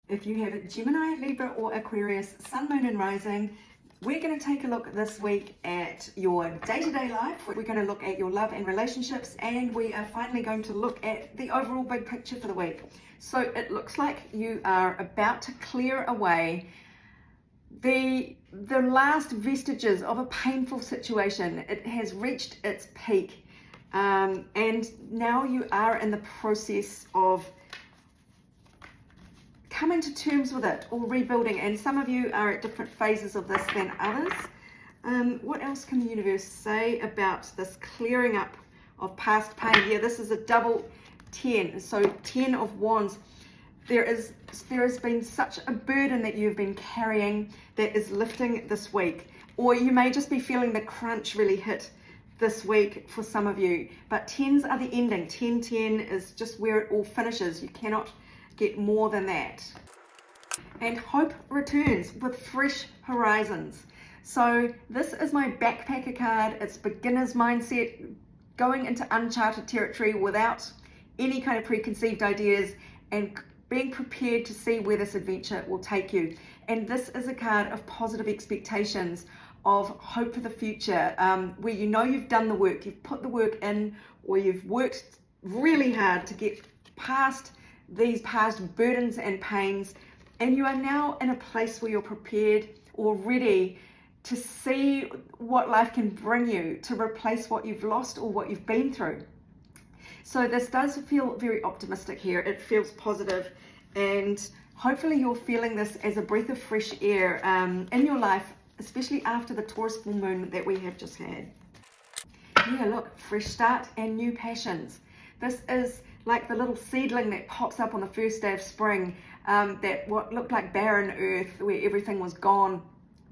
If you have Gemini, Libra or Aquarius, Sun, Moon and Rising, we're going to take a look this week at your day-to-day life. We're going to look at your love and relationships, and we are finally going to look at the overall big picture for the week. So it looks like you are about to clear away the last vestiges of a painful situation. It has reached its peak, and now you are in the process of coming to terms with it or rebuilding, and some of you are at different phases of this than others. What else can the universe say about this clearing up of past pain? Yeah, this is a double 10, so 10 of Wands. There has been such a burden that you've been carrying that is lifting this week, or you may just be feeling the crunch really hit this week for some of you. But 10s are the ending. 10-10 is just where it all finishes. You cannot get more than that. And hope returns with fresh horizons. So this is my backpacker card. It's beginner's mindset, going into uncharted territory without any kind of preconceived ideas and being prepared to see where this adventure will take you. And this is a card of positive expectations, of hope for the future, where you know you've done the work, you've put the work in, or you've worked really hard to get past these past burdens and pains, and you are now in a place where you're prepared or ready to see what life can bring you to replace what you've lost or what you've been through. So this does feel very optimistic here. It feels positive, and hopefully you're feeling this as a breath of fresh air in your life, especially after the Taurus full moon that we have just had. Yeah, look, fresh start and new passions. This is like the little seedling that pops up on the first day of spring, that what looked like barren earth where everything was gone.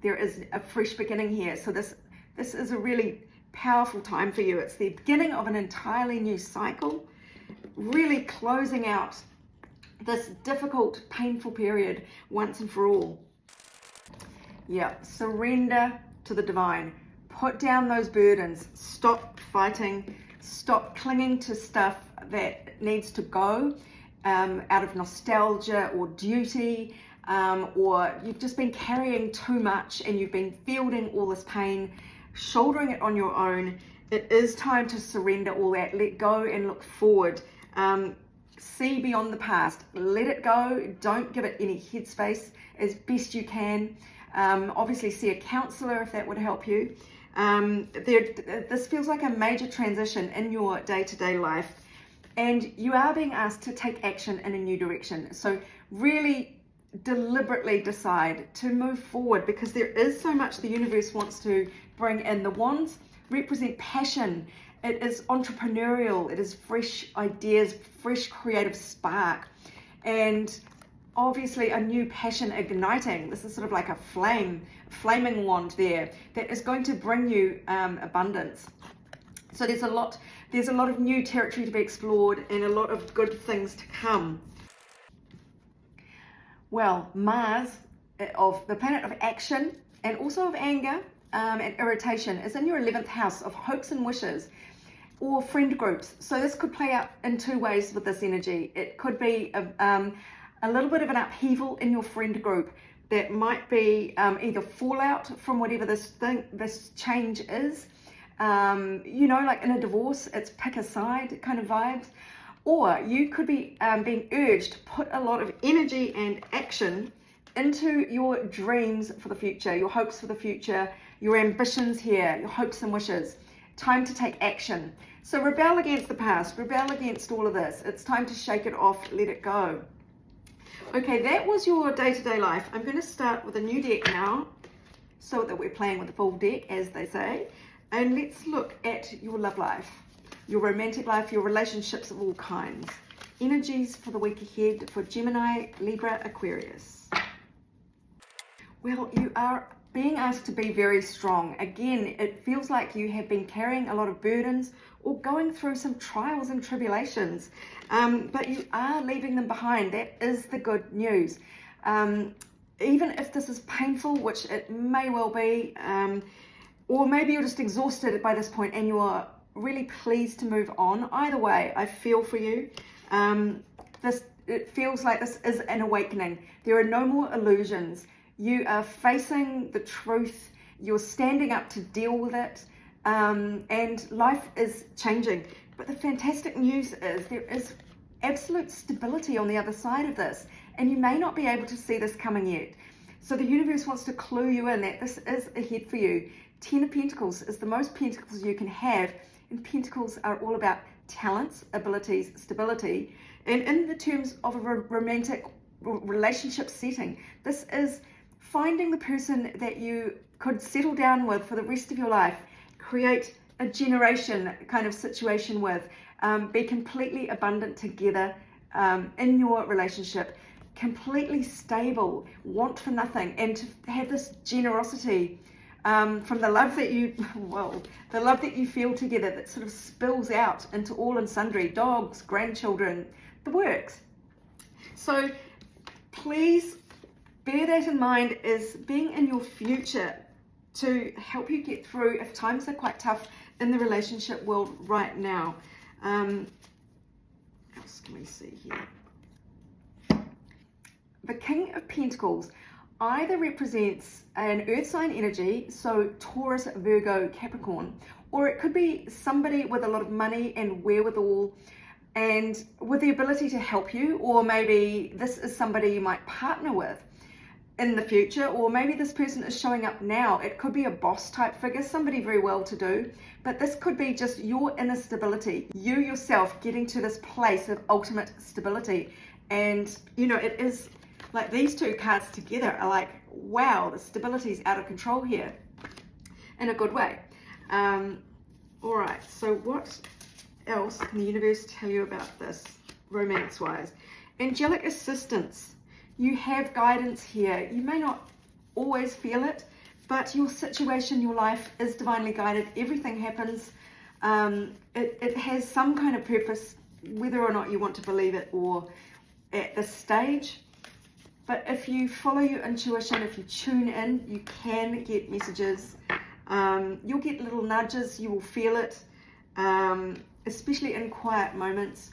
There is a fresh beginning here. So this is a really powerful time for you. It's the beginning of an entirely new cycle, really closing out this difficult, painful period once and for all. Yeah, surrender to the divine. Put down those burdens. Stop fighting. Stop clinging to stuff that needs to go out of nostalgia or duty, or you've just been carrying too much and you've been fielding all this pain, shouldering it on your own. It is time to surrender all that, let go and look forward. See beyond the past, let it go, don't give it any headspace as best you can. Obviously see a counselor if that would help you. This feels like a major transition in your day-to-day life, and you are being asked to take action in a new direction. So really deliberately decide to move forward, because there is so much the universe wants to bring in. The wands represent passion. It is entrepreneurial. It is fresh ideas, fresh creative spark, and obviously a new passion igniting. This is sort of like a flaming wand there that is going to bring you abundance. So there's a lot of new territory to be explored and a lot of good things to come. Well, Mars, of the planet of action and also of anger and irritation, is in your 11th house of hopes and wishes, or friend groups. So this could play out in two ways with this energy. It could be a little bit of an upheaval in your friend group that might be either fallout from whatever this change is, like in a divorce, it's pick a side kind of vibes, or you could be being urged to put a lot of energy and action into your dreams for the future, your hopes for the future, your ambitions here, your hopes and wishes. Time to take action. So rebel against the past, rebel against all of this. It's time to shake it off, let it go. Okay, that was your day-to-day life. I'm going to start with a new deck now, so that we're playing with the full deck, as they say. And let's look at your love life, your romantic life, your relationships of all kinds. Energies for the week ahead for Gemini, Libra, Aquarius. Well, you are being asked to be very strong. Again, it feels like you have been carrying a lot of burdens or going through some trials and tribulations, but you are leaving them behind. That is the good news. Even if this is painful, which it may well be, or maybe you're just exhausted by this point and you are really pleased to move on. Either way, I feel for you. This it feels like this is an awakening. There are no more illusions. You are facing the truth. You're standing up to deal with it. And life is changing. But the fantastic news is there is absolute stability on the other side of this. And you may not be able to see this coming yet. So the universe wants to clue you in that this is ahead for you. 10 of Pentacles is the most pentacles you can have. And pentacles are all about talents, abilities, stability. And in the terms of a romantic relationship setting, this is finding the person that you could settle down with for the rest of your life, create a generation kind of situation with, be completely abundant together in your relationship, completely stable, want for nothing, and to have this generosity from the love that you, well, the love that you feel together that sort of spills out into all and sundry, dogs, grandchildren, the works. So please bear that in mind as being in your future to help you get through if times are quite tough in the relationship world right now. What else can we see here? The King of Pentacles either represents an earth sign energy, so Taurus, Virgo, Capricorn, or it could be somebody with a lot of money and wherewithal and with the ability to help you, or maybe this is somebody you might partner with in the future, or maybe this person is showing up now. It could be a boss type figure, somebody very well to do, but this could be just your inner stability, you yourself getting to this place of ultimate stability. And you know, it is like these two cards together are like, wow, the stability is out of control here in a good way. All right, so what else can the universe tell you about this romance wise? Angelic assistance. You have guidance here. You may not always feel it, but your situation, your life is divinely guided. Everything happens. It has some kind of purpose, whether or not you want to believe it or at this stage. But if you follow your intuition, if you tune in, you can get messages. You'll get little nudges. You will feel it, especially in quiet moments.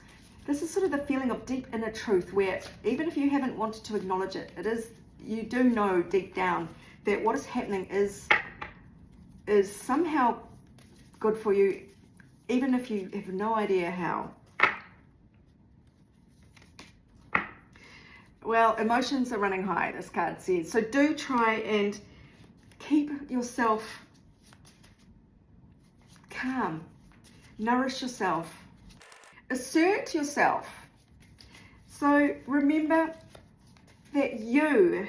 This is sort of the feeling of deep inner truth where even if you haven't wanted to acknowledge it, you do know deep down that what is happening is somehow good for you, even if you have no idea how. Well, emotions are running high, this card says. So do try and keep yourself calm. Nourish yourself. Assert yourself. So remember that you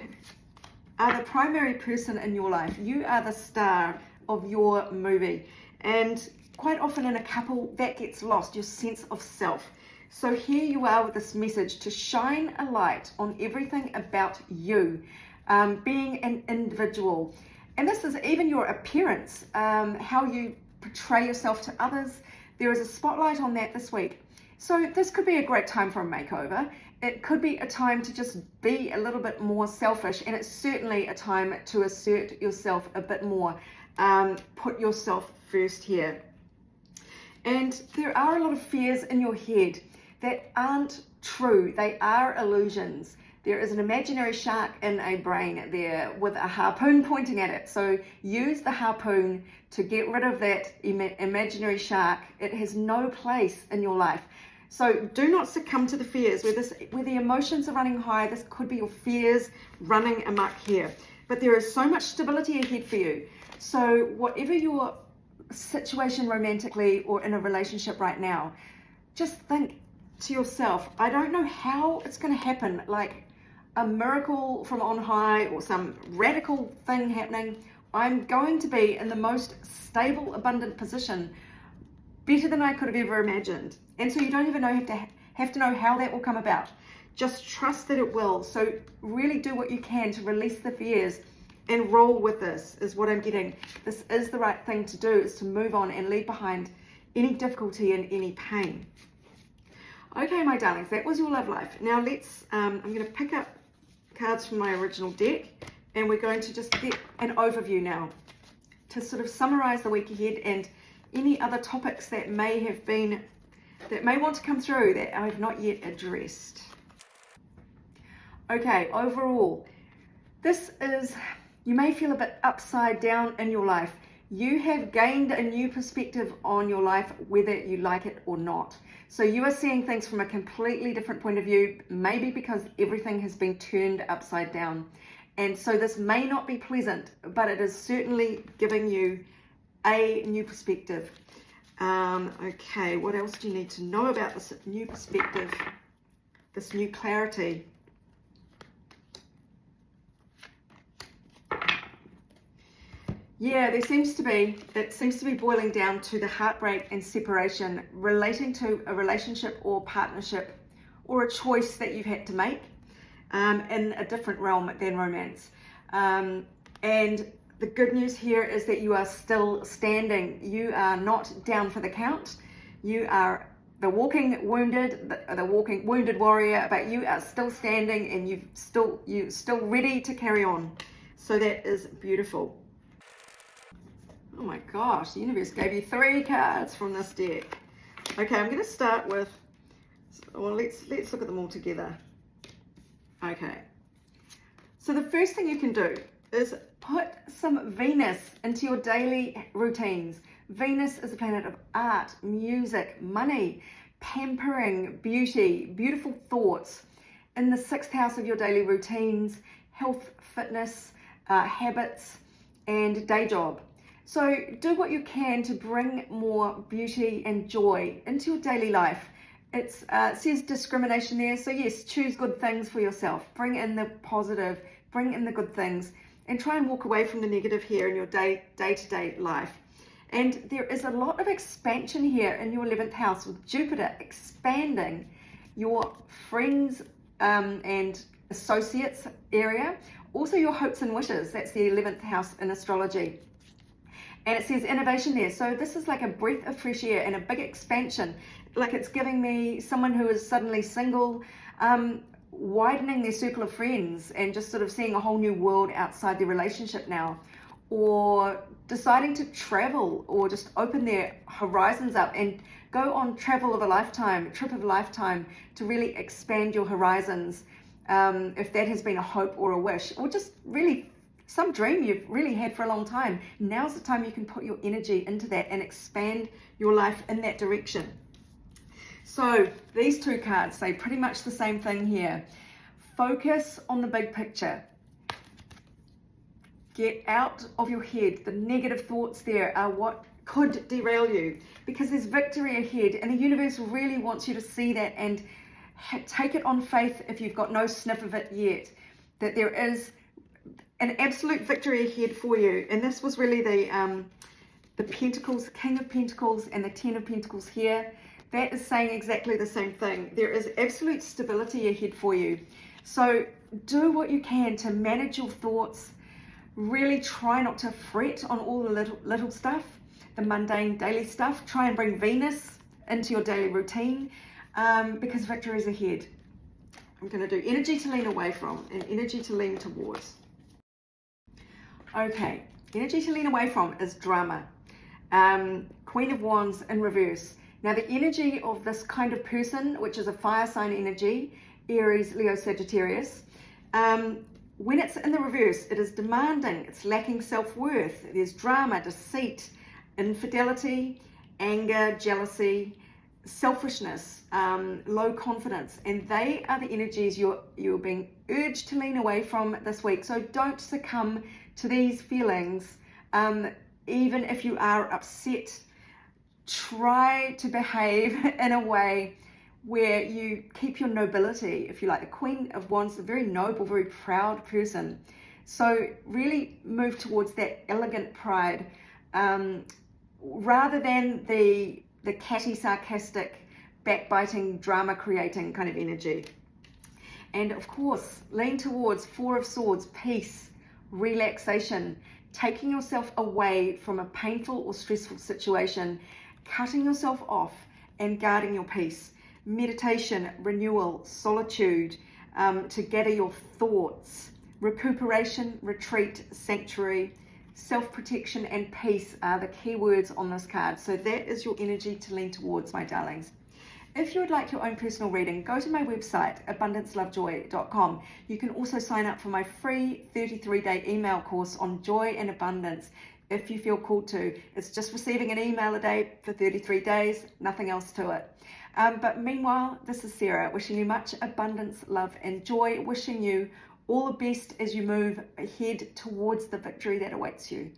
are the primary person in your life. You are the star of your movie. And quite often in a couple, that gets lost, your sense of self. So here you are with this message to shine a light on everything about you, being an individual. And this is even your appearance, how you portray yourself to others. There is a spotlight on that this week. So this could be a great time for a makeover. It could be a time to just be a little bit more selfish, and it's certainly a time to assert yourself a bit more. Put yourself first here. And there are a lot of fears in your head that aren't true. They are illusions. There is an imaginary shark in a brain there with a harpoon pointing at it. So use the harpoon to get rid of that imaginary shark. It has no place in your life. So do not succumb to the fears. Where the emotions are running high, this could be your fears running amok here. But there is so much stability ahead for you. So whatever your situation romantically or in a relationship right now, just think to yourself, I don't know how it's going to happen, like a miracle from on high or some radical thing happening. I'm going to be in the most stable, abundant position, better than I could have ever imagined. And so you don't even have to know how that will come about. Just trust that it will. So really do what you can to release the fears and roll with this, is what I'm getting. This is the right thing to do, is to move on and leave behind any difficulty and any pain. Okay, my darlings, that was your love life. Now let's, I'm going to pick up cards from my original deck, and we're going to just get an overview now to sort of summarize the week ahead and any other topics that may want to come through that I've not yet addressed. Okay, overall, this is, you may feel a bit upside down in your life. You have gained a new perspective on your life, whether you like it or not. So you are seeing things from a completely different point of view, maybe because everything has been turned upside down. And so this may not be pleasant, but it is certainly giving you a new perspective. Okay, what else do you need to know about this new perspective, this new clarity? Yeah, it seems to be boiling down to the heartbreak and separation relating to a relationship or partnership or a choice that you've had to make in a different realm than romance. And the good news here is that you are still standing. You are not down for the count. You are the walking wounded, the walking wounded warrior, but you are still standing and you're still ready to carry on. So that is beautiful. Oh my gosh, the universe gave you 3 cards from this deck. Okay, I'm going to start with, well, let's look at them all together. Okay, so the first thing you can do is put some Venus into your daily routines. Venus is a planet of art, music, money, pampering, beauty, beautiful thoughts. In the 6th house of your daily routines, health, fitness, habits, and day job. So do what you can to bring more beauty and joy into your daily life. It says discrimination there, so yes, choose good things for yourself. Bring in the positive, bring in the good things, and try and walk away from the negative here in your day-to-day life. And there is a lot of expansion here in your 11th house with Jupiter expanding your friends and associates area. Also your hopes and wishes, that's the 11th house in astrology. And it says innovation there. So this is like a breath of fresh air and a big expansion. Like it's giving me someone who is suddenly single, widening their circle of friends and just sort of seeing a whole new world outside their relationship now. Or deciding to travel or just open their horizons up and go on trip of a lifetime to really expand your horizons. If that has been a hope or a wish, or just really some dream you've really had for a long time, now's the time you can put your energy into that and expand your life in that direction. So these 2 cards say pretty much the same thing here. Focus on the big picture. Get out of your head. The negative thoughts there are what could derail you, because there's victory ahead and the universe really wants you to see that and take it on faith if you've got no sniff of it yet, that there is an absolute victory ahead for you. And this was really the Pentacles, King of Pentacles and the 10 of Pentacles here. That is saying exactly the same thing. There is absolute stability ahead for you. So do what you can to manage your thoughts. Really try not to fret on all the little stuff, the mundane daily stuff. Try and bring Venus into your daily routine because victory is ahead. I'm going to do energy to lean away from and energy to lean towards. Okay, energy to lean away from is drama. Queen of Wands in reverse. Now the energy of this kind of person, which is a fire sign energy, Aries, Leo, Sagittarius, when it's in the reverse, it is demanding, it's lacking self-worth, there's drama, deceit, infidelity, anger, jealousy, selfishness, low confidence, and they are the energies you're being urged to lean away from this week. So don't succumb to these feelings, even if you are upset. Try to behave in a way where you keep your nobility, if you like. The Queen of Wands is a very noble, very proud person. So really move towards that elegant pride, rather than the catty, sarcastic, backbiting, drama creating kind of energy. And of course, lean towards 4 of Swords, peace, relaxation, taking yourself away from a painful or stressful situation, cutting yourself off and guarding your peace. Meditation, renewal, solitude, to gather your thoughts, recuperation, retreat, sanctuary, self-protection and peace are the key words on this card. So that is your energy to lean towards, my darlings. If you would like your own personal reading, go to my website, abundancelovejoy.com. You can also sign up for my free 33-day email course on joy and abundance if you feel called to. It's just receiving an email a day for 33 days, nothing else to it. But meanwhile, this is Sarah wishing you much abundance, love and joy, wishing you all the best as you move ahead towards the victory that awaits you.